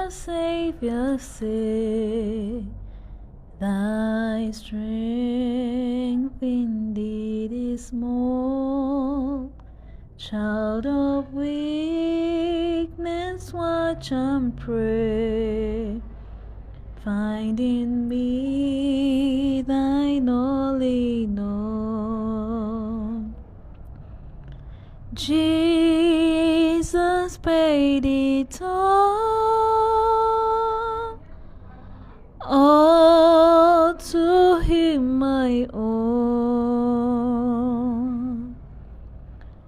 the Savior say, thy strength indeed is small. Child of weakness, watch and pray. Find in me thine only known. Jesus paid it all to him my own.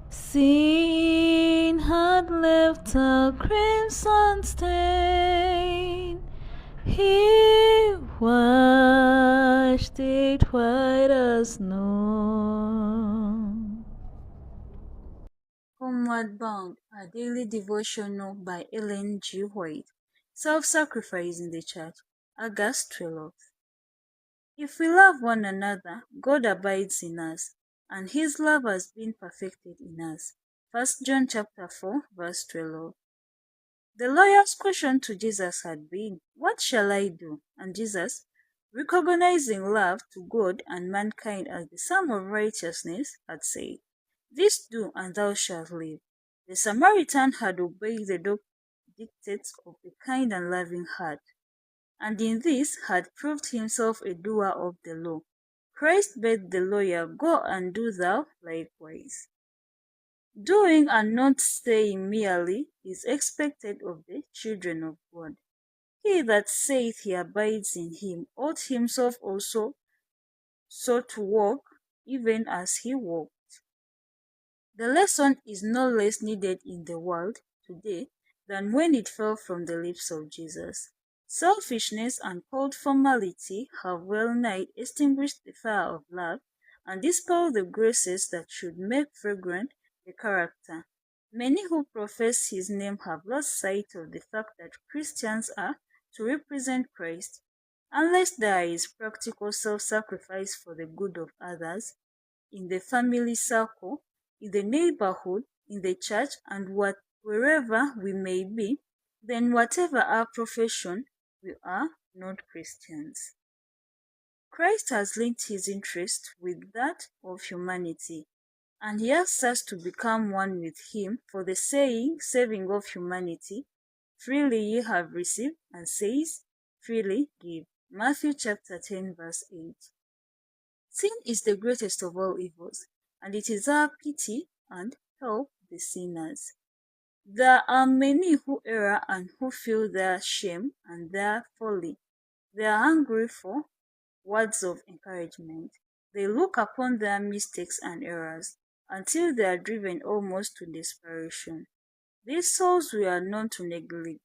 Sin had left a crimson stain, he washed it white as snow. Homeward Bound, a daily devotional by Ellen G. White. Self-sacrifice in the church, August 12th. If we love one another, God abides in us, and his love has been perfected in us. 1 John chapter 4, verse 12. The lawyer's question to Jesus had been, what shall I do? And Jesus, recognizing love to God and mankind as the sum of righteousness, had said, this do, and thou shalt live. The Samaritan had obeyed the dictates of a kind and loving heart, and in this had proved himself a doer of the law. Christ bade the lawyer, go and do thou likewise. Doing and not saying merely is expected of the children of God. He that saith he abides in him ought himself also so to walk, even as he walked. The lesson is no less needed in the world today than when it fell from the lips of Jesus. Selfishness and cold formality have well nigh extinguished the fire of love and dispelled the graces that should make fragrant the character. Many who profess his name have lost sight of the fact that Christians are to represent Christ. Unless there is practical self-sacrifice for the good of others, in the family circle, in the neighborhood, in the church, and wherever we may be, then whatever our profession, we are not Christians. Christ has linked his interest with that of humanity, and he asks us to become one with him for the saving of humanity. Freely ye have received, and says, freely give. Matthew chapter 10, verse 8. Sin is the greatest of all evils, and it is our pity and help the sinners. There are many who err and who feel their shame and their folly. They are hungry for words of encouragement. They look upon their mistakes and errors until they are driven almost to desperation. These souls we are not to neglect.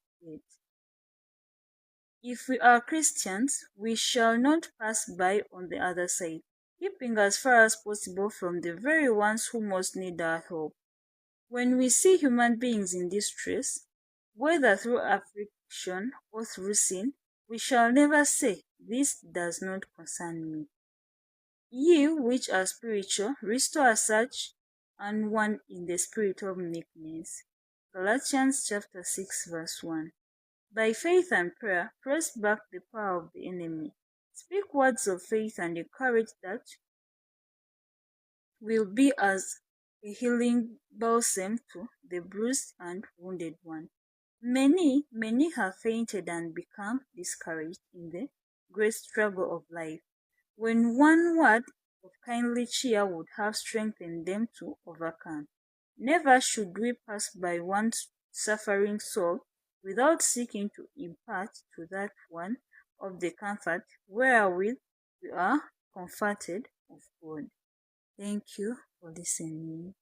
If we are Christians, we shall not pass by on the other side, keeping as far as possible from the very ones who most need our help. When we see human beings in distress, whether through affliction or through sin, we shall never say, this does not concern me. Ye which are spiritual, restore such an one in the spirit of meekness. Galatians chapter 6, verse 1. By faith and prayer, press back the power of the enemy. Speak words of faith and encourage that will be as a healing balsam to the bruised and wounded one. Many have fainted and become discouraged in the great struggle of life, when one word of kindly cheer would have strengthened them to overcome. Never should we pass by one suffering soul without seeking to impart to that one of the comfort wherewith we are comforted of God. Thank you for listening.